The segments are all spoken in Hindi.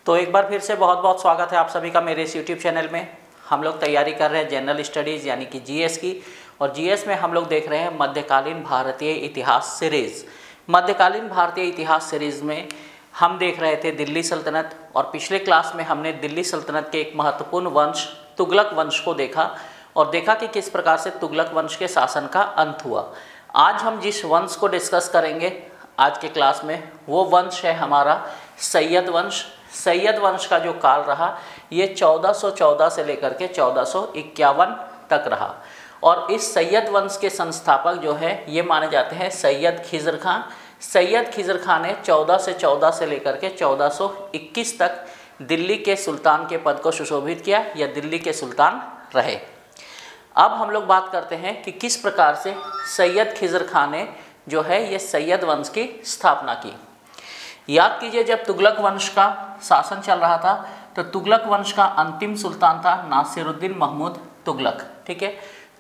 तो एक बार फिर से बहुत बहुत स्वागत है आप सभी का मेरे इस यूट्यूब चैनल में। हम लोग तैयारी कर रहे हैं जनरल स्टडीज़ यानी कि जीएस की, और जीएस में हम लोग देख रहे हैं मध्यकालीन भारतीय इतिहास सीरीज़। मध्यकालीन भारतीय इतिहास सीरीज़ में हम देख रहे थे दिल्ली सल्तनत, और पिछले क्लास में हमने दिल्ली सल्तनत के एक महत्वपूर्ण वंश तुगलक वंश को देखा और देखा कि किस प्रकार से तुगलक वंश के शासन का अंत हुआ। आज हम जिस वंश को डिस्कस करेंगे आज के क्लास में वो वंश है हमारा सैयद वंश। सैयद वंश का जो काल रहा ये 1414 से लेकर के 1451 तक रहा, और इस सैयद वंश के संस्थापक जो है ये माने जाते हैं सैयद खिज़र खां। सैयद खिज़र खां ने 1414 से लेकर के 1421 तक दिल्ली के सुल्तान के पद को सुशोभित किया या दिल्ली के सुल्तान रहे। अब हम लोग बात करते हैं कि किस प्रकार से सैयद खिज़र खां ने जो है ये सैयद वंश की स्थापना की। याद कीजिए, जब तुगलक वंश का शासन चल रहा था तो तुगलक वंश का अंतिम सुल्तान था नासिरुद्दीन महमूद तुगलक। ठीक है,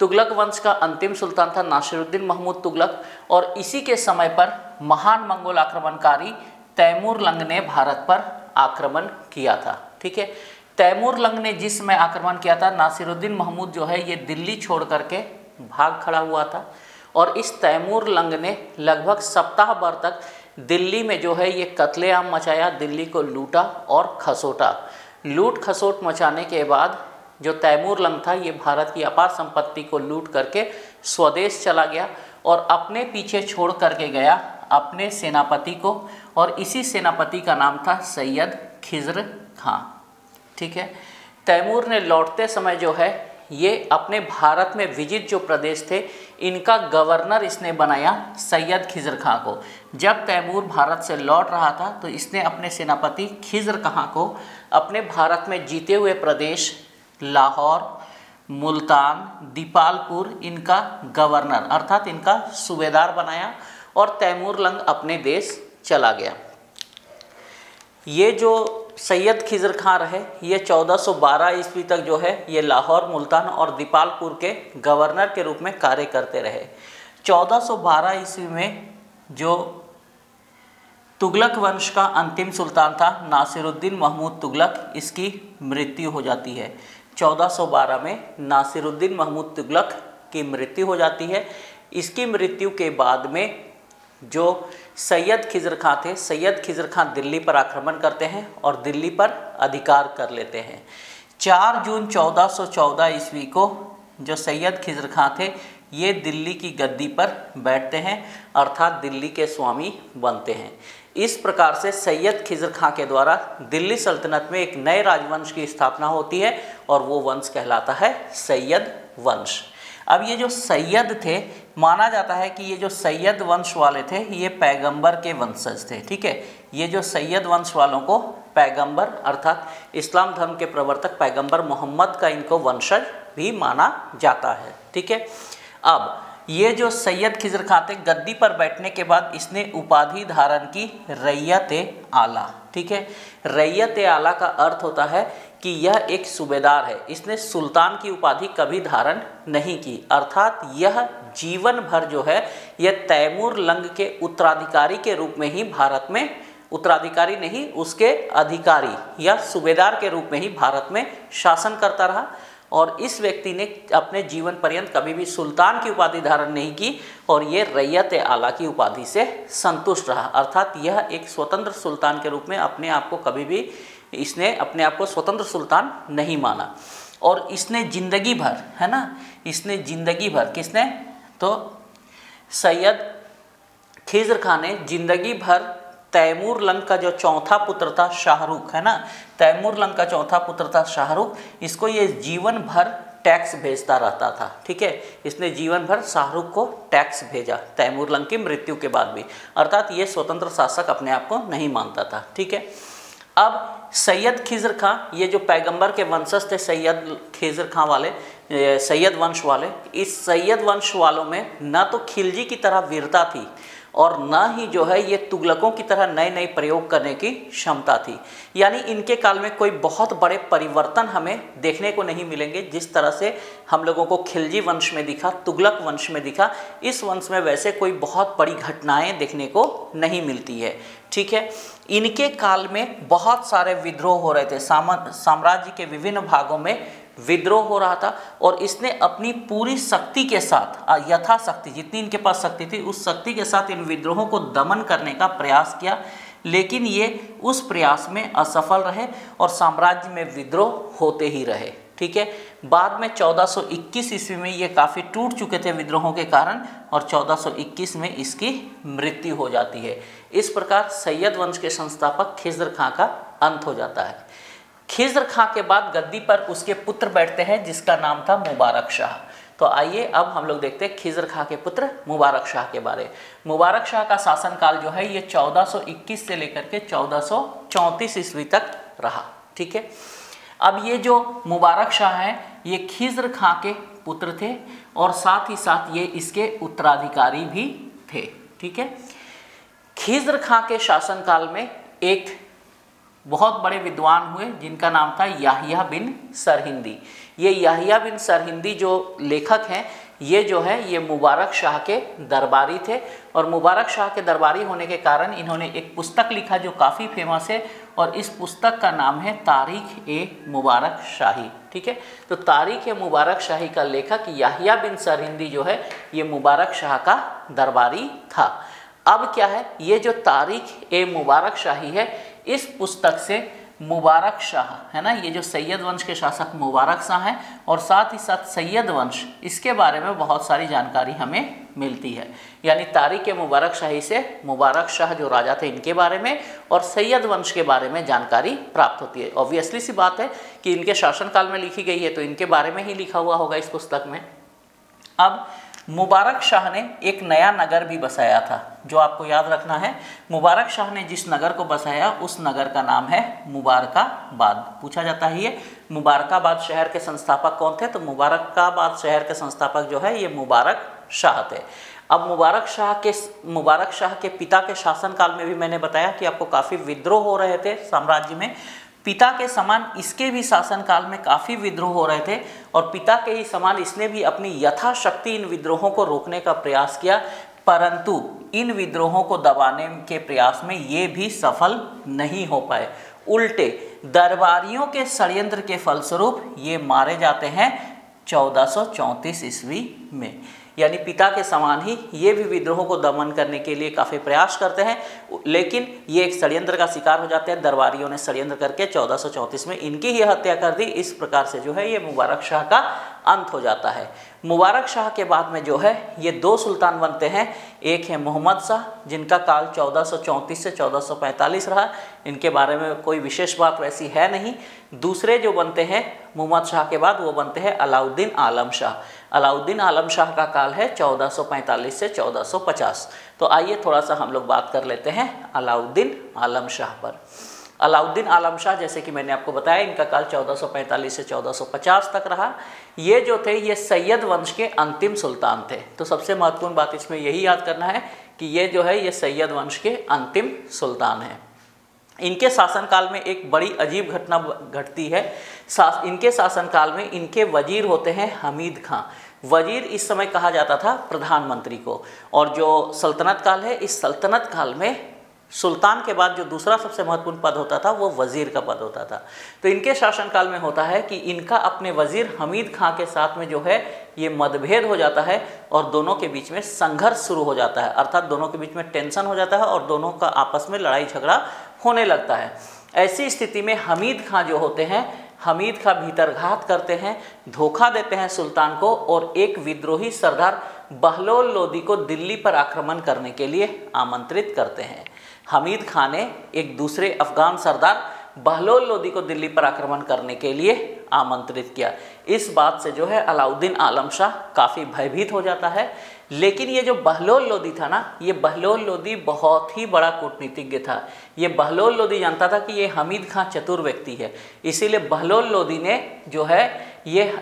तुगलक वंश का अंतिम सुल्तान था नासिरुद्दीन महमूद तुगलक, और इसी के समय पर महान मंगोल आक्रमणकारी तैमूर लंग ने भारत पर आक्रमण किया था। ठीक है, तैमूर लंग ने जिस समय आक्रमण किया था, नासिरुद्दीन महमूद जो है ये दिल्ली छोड़ करके भाग खड़ा हुआ था, और इस तैमूर लंग ने लगभग सप्ताह भर तक दिल्ली में जो है ये कत्लेआम मचाया, दिल्ली को लूटा और खसोटा। लूट खसोट मचाने के बाद जो तैमूर लंग था ये भारत की अपार संपत्ति को लूट करके स्वदेश चला गया और अपने पीछे छोड़ करके गया अपने सेनापति को, और इसी सेनापति का नाम था सैयद खिज़र खां। ठीक है, तैमूर ने लौटते समय जो है ये अपने भारत में विजित जो प्रदेश थे इनका गवर्नर इसने बनाया सैयद खिज़र खां को। जब तैमूर भारत से लौट रहा था तो इसने अपने सेनापति खिज़र खां को अपने भारत में जीते हुए प्रदेश लाहौर, मुल्तान, दीपालपुर इनका गवर्नर अर्थात इनका सूबेदार बनाया, और तैमूर लंग अपने देश चला गया। ये जो सैयद खिज़र खां रहे ये 1412 ईस्वी तक जो है ये लाहौर, मुल्तान और दीपालपुर के गवर्नर के रूप में कार्य करते रहे। 1412 ईस्वी में जो तुगलक वंश का अंतिम सुल्तान था नासिरुद्दीन महमूद तुगलक, इसकी मृत्यु हो जाती है। 1412 में नासिरुद्दीन महमूद तुगलक की मृत्यु हो जाती है। इसकी मृत्यु के बाद में जो सैयद खिज़र खां थे, सैयद खिज़र खां दिल्ली पर आक्रमण करते हैं और दिल्ली पर अधिकार कर लेते हैं। 4 जून 1414 ईस्वी को जो सैयद खिज़र खां थे ये दिल्ली की गद्दी पर बैठते हैं अर्थात दिल्ली के स्वामी बनते हैं। इस प्रकार से सैयद खिज़र खां के द्वारा दिल्ली सल्तनत में एक नए राजवंश की स्थापना होती है, और वो वंश कहलाता है सैयद वंश। अब ये जो सैयद थे, माना जाता है कि ये जो सैयद वंश वाले थे ये पैगंबर के वंशज थे। ठीक है, ये जो सैयद वंश वालों को पैगंबर अर्थात इस्लाम धर्म के प्रवर्तक पैगंबर मोहम्मद का इनको वंशज भी माना जाता है। ठीक है, अब ये जो सैयद खिज़र खां थे गद्दी पर बैठने के बाद इसने उपाधि धारण की रैयत आला। ठीक है, रैयत आला का अर्थ होता है कि यह एक सूबेदार है। इसने सुल्तान की उपाधि कभी धारण नहीं की, अर्थात यह जीवन भर जो है यह तैमूर लंग के उत्तराधिकारी के रूप में ही भारत में, उत्तराधिकारी नहीं उसके अधिकारी या सूबेदार के रूप में ही भारत में शासन करता रहा, और इस व्यक्ति ने अपने जीवन पर्यंत कभी भी सुल्तान की उपाधि धारण नहीं की और ये रैयत आला की उपाधि से संतुष्ट रहा, अर्थात यह एक स्वतंत्र सुल्तान के रूप में अपने आप को कभी भी इसने अपने आप को स्वतंत्र सुल्तान नहीं माना। और इसने जिंदगी भर, है ना, इसने जिंदगी भर, किसने, तो सैयद खिज़र खां ने जिंदगी भर तैमूर लंग का जो चौथा पुत्र था शाहरुख, है ना, तैमूर लंग का चौथा पुत्र था शाहरुख, इसको ये जीवन भर टैक्स भेजता रहता था। ठीक है, इसने जीवन भर शाहरुख को टैक्स भेजा तैमूर लंग की मृत्यु के बाद भी, अर्थात ये स्वतंत्र शासक अपने आप को नहीं मानता था। ठीक है, अब सैयद खिज़र खां ये जो पैगंबर के वंशज थे सैयद खिज़र खां वाले, सैयद वंश वाले, इस सैयद वंश वालों में न तो खिलजी की तरह वीरता थी और न ही जो है ये तुगलकों की तरह नए नए प्रयोग करने की क्षमता थी। यानी इनके काल में कोई बहुत बड़े परिवर्तन हमें देखने को नहीं मिलेंगे। जिस तरह से हम लोगों को खिलजी वंश में दिखा, तुगलक वंश में दिखा, इस वंश में वैसे कोई बहुत बड़ी घटनाएं देखने को नहीं मिलती है। ठीक है, इनके काल में बहुत सारे विद्रोह हो रहे थे, साम्राज्य के विभिन्न भागों में विद्रोह हो रहा था और इसने अपनी पूरी शक्ति के साथ, यथाशक्ति जितनी इनके पास शक्ति थी उस शक्ति के साथ इन विद्रोहों को दमन करने का प्रयास किया, लेकिन ये उस प्रयास में असफल रहे और साम्राज्य में विद्रोह होते ही रहे। ठीक है, बाद में 1421 ईस्वी में ये काफ़ी टूट चुके थे विद्रोहों के कारण और 1421 में इसकी मृत्यु हो जाती है। इस प्रकार सैयद वंश के संस्थापक खिज़्र खां का अंत हो जाता है। खिज़्र खां के बाद गद्दी पर उसके पुत्र बैठते हैं जिसका नाम था मुबारक शाह। तो आइए अब हम लोग देखते हैं खिज़्र खां के पुत्र मुबारक शाह के बारे। मुबारक शाह का शासनकाल जो है ये 1421 से लेकर के 1434 ईस्वी तक रहा। ठीक है, अब ये जो मुबारक शाह हैं ये खिज़्र खां के पुत्र थे और साथ ही साथ ये इसके उत्तराधिकारी भी थे। ठीक है, खिज़्र खां के शासनकाल में एक बहुत बड़े विद्वान हुए जिनका नाम था याहिया बिन सरहिंदी। ये याहिया बिन सरहिंदी जो लेखक हैं ये जो है ये मुबारक शाह के दरबारी थे और मुबारक शाह के दरबारी होने के कारण इन्होंने एक पुस्तक लिखा जो काफ़ी फेमस है और इस पुस्तक का नाम है तारीख ए मुबारक शाही। ठीक है, तो तारीख ए मुबारक शाही का लेखक याहिया बिन सरहिंदी जो है ये मुबारक शाह का दरबारी था। अब क्या है, ये जो तारीख ए मुबारक शाही है इस पुस्तक से मुबारक शाह है ना, ये जो सैयद वंश के शासक मुबारक शाह हैं और साथ ही साथ सैयद वंश, इसके बारे में बहुत सारी जानकारी हमें मिलती है। यानी तारीख ए मुबारक शाही से मुबारक शाह जो राजा थे इनके बारे में और सैयद वंश के बारे में जानकारी प्राप्त होती है। ऑब्वियसली सी बात है कि इनके शासनकाल में लिखी गई है तो इनके बारे में ही लिखा हुआ होगा इस पुस्तक में। अब मुबारक शाह ने एक नया नगर भी बसाया था, जो आपको याद रखना है। मुबारक शाह ने जिस नगर को बसाया उस नगर का नाम है मुबारकाबाद। पूछा जाता है ये मुबारकाबाद शहर के संस्थापक कौन थे, तो मुबारकाबाद शहर के संस्थापक जो है ये मुबारक शाह थे। अब मुबारक शाह के पिता के शासनकाल में भी मैंने बताया कि आपको काफ़ी विद्रोह हो रहे थे साम्राज्य में। पिता के समान इसके भी शासनकाल में काफ़ी विद्रोह हो रहे थे और पिता के ही समान इसने भी अपनी यथाशक्ति इन विद्रोहों को रोकने का प्रयास किया, परंतु इन विद्रोहों को दबाने के प्रयास में ये भी सफल नहीं हो पाए। उल्टे दरबारियों के षड्यंत्र के फलस्वरूप ये मारे जाते हैं 1434 ईस्वी में। यानी पिता के समान ही ये भी विद्रोहों को दमन करने के लिए काफ़ी प्रयास करते हैं, लेकिन ये एक षड्यंत्र का शिकार हो जाते हैं। दरबारियों ने षड्यंत्र करके 1434 में इनकी ही हत्या कर दी। इस प्रकार से जो है ये मुबारक शाह का अंत हो जाता है। मुबारक शाह के बाद में जो है ये दो सुल्तान बनते हैं। एक है मोहम्मद शाह जिनका काल 1434 से 1445 रहा, इनके बारे में कोई विशेष बात वैसी है नहीं। दूसरे जो बनते हैं मोहम्मद शाह के बाद वो बनते हैं अलाउद्दीन आलम शाह। अलाउद्दीन आलम शाह का काल है 1445 से 1450। तो आइए थोड़ा सा हम लोग बात कर लेते हैं अलाउद्दीन आलम शाह पर। अलाउद्दीन आलम शाह जैसे कि मैंने आपको बताया इनका काल 1445 से 1450 तक रहा। ये जो थे ये सैयद वंश के अंतिम सुल्तान थे। तो सबसे महत्वपूर्ण बात इसमें यही याद करना है कि ये जो है ये सैयद वंश के अंतिम सुल्तान हैं। इनके शासनकाल में एक बड़ी अजीब घटना घटती है। इनके शासनकाल में इनके वजीर होते हैं हमीद खां। वजीर इस समय कहा जाता था प्रधानमंत्री को, और जो सल्तनत काल है इस सल्तनत काल में सुल्तान के बाद जो दूसरा सबसे महत्वपूर्ण पद होता था वो वजीर का पद होता था। तो इनके शासनकाल में होता है कि इनका अपने वजीर हमीद खां के साथ में जो है ये मतभेद हो जाता है और दोनों के बीच में संघर्ष शुरू हो जाता है, अर्थात दोनों के बीच में टेंशन हो जाता है और दोनों का आपस में लड़ाई झगड़ा होने लगता है। ऐसी स्थिति में हमीद खां जो होते हैं, हमीद खां भीतरघात करते हैं, धोखा देते हैं सुल्तान को और एक विद्रोही सरदार बहलोल लोदी को दिल्ली पर आक्रमण करने के लिए आमंत्रित करते हैं। हमीद खां ने एक दूसरे अफगान सरदार बहलोल लोदी को दिल्ली पर आक्रमण करने के लिए आमंत्रित किया। इस बात से जो है अलाउद्दीन आलम शाह काफ़ी भयभीत हो जाता है। लेकिन ये जो बहलोल लोदी था ना, ये बहलोल लोदी बहुत ही बड़ा कूटनीतिज्ञ था। ये बहलोल लोदी जानता था कि ये हमीद खां चतुर व्यक्ति है, इसीलिए बहलोल लोदी ने जो है ये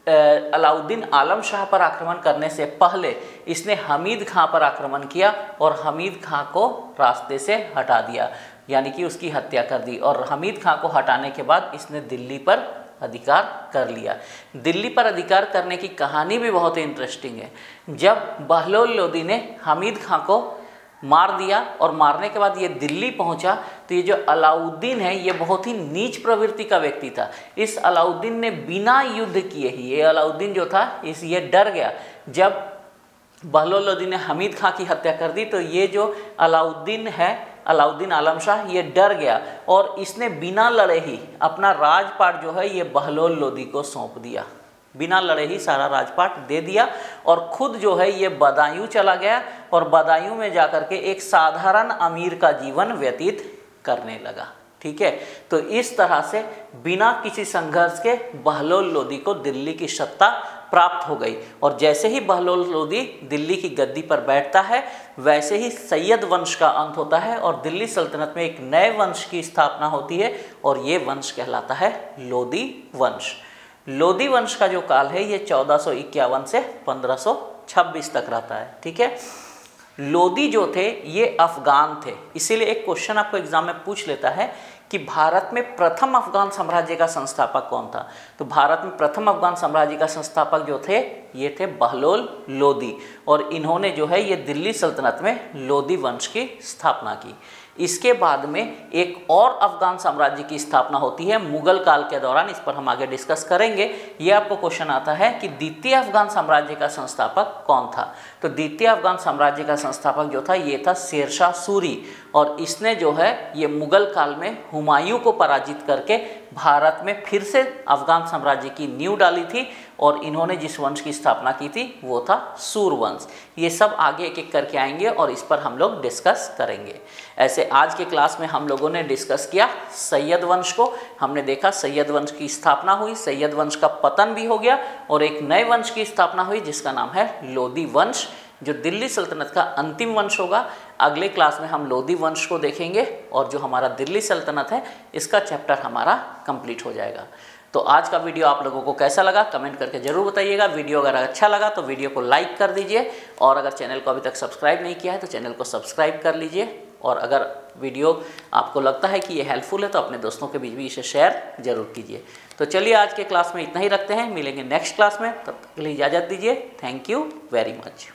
अलाउद्दीन आलम शाह पर आक्रमण करने से पहले इसने हमीद खां पर आक्रमण किया और हमीद खां को रास्ते से हटा दिया, यानी कि उसकी हत्या कर दी। और हमीद खां को हटाने के बाद इसने दिल्ली पर अधिकार कर लिया। दिल्ली पर अधिकार करने की कहानी भी बहुत ही इंटरेस्टिंग है। जब बहलोल लोदी ने हमीद खां को मार दिया और मारने के बाद ये दिल्ली पहुंचा, तो ये जो अलाउद्दीन है ये बहुत ही नीच प्रवृत्ति का व्यक्ति था। इस अलाउद्दीन ने बिना युद्ध किए ही, ये अलाउद्दीन जो था ये डर गया। जब बहलोल लोदी ने हमीद खां की हत्या कर दी तो ये जो अलाउद्दीन है, अलाउद्दीन आलम शाह, ये डर गया और इसने बिना लड़े ही अपना राजपाट जो है ये बहलोल लोदी को सौंप दिया। बिना लड़े ही सारा राजपाट दे दिया और खुद जो है ये बदायूं चला गया और बदायूं में जाकर के एक साधारण अमीर का जीवन व्यतीत करने लगा। ठीक है, तो इस तरह से बिना किसी संघर्ष के बहलोल लोदी को दिल्ली की सत्ता प्राप्त हो गई। और जैसे ही बहलोल लोदी दिल्ली की गद्दी पर बैठता है वैसे ही सैयद वंश का अंत होता है और दिल्ली सल्तनत में एक नए वंश की स्थापना होती है और ये वंश कहलाता है लोदी वंश। लोदी वंश का जो काल है ये 1451 से 1526 तक रहता है। ठीक है, लोदी जो थे ये अफगान थे, इसीलिए एक क्वेश्चन आपको एग्जाम में पूछ लेता है कि भारत में प्रथम अफगान साम्राज्य का संस्थापक कौन था। तो भारत में प्रथम अफगान साम्राज्य का संस्थापक जो थे ये थे बहलोल लोदी और इन्होंने जो है ये दिल्ली सल्तनत में लोदी वंश की स्थापना की। इसके बाद में एक और अफगान साम्राज्य की स्थापना होती है मुगल काल के दौरान, इस पर हम आगे डिस्कस करेंगे। ये आपको क्वेश्चन आता है कि द्वितीय अफगान साम्राज्य का संस्थापक कौन था। तो द्वितीय अफगान साम्राज्य का संस्थापक जो था ये था शेरशाह सूरी और इसने जो है ये मुगल काल में हुमायूं को पराजित करके भारत में फिर से अफगान साम्राज्य की नींव डाली थी और इन्होंने जिस वंश की स्थापना की थी वो था सूर वंश। ये सब आगे एक एक करके आएंगे और इस पर हम लोग डिस्कस करेंगे। ऐसे आज के क्लास में हम लोगों ने डिस्कस किया सैयद वंश को। हमने देखा सैयद वंश की स्थापना हुई, सैयद वंश का पतन भी हो गया और एक नए वंश की स्थापना हुई जिसका नाम है लोदी वंश, जो दिल्ली सल्तनत का अंतिम वंश होगा। अगले क्लास में हम लोदी वंश को देखेंगे और जो हमारा दिल्ली सल्तनत है इसका चैप्टर हमारा कंप्लीट हो जाएगा। तो आज का वीडियो आप लोगों को कैसा लगा कमेंट करके ज़रूर बताइएगा। वीडियो अगर अच्छा लगा तो वीडियो को लाइक कर दीजिए और अगर चैनल को अभी तक सब्सक्राइब नहीं किया है तो चैनल को सब्सक्राइब कर लीजिए। और अगर वीडियो आपको लगता है कि ये हेल्पफुल है तो अपने दोस्तों के बीच भी इसे शेयर जरूर कीजिए। तो चलिए आज के क्लास में इतना ही रखते हैं, मिलेंगे नेक्स्ट क्लास में, तब तक के लिए इजाज़त दीजिए। Thank you very much.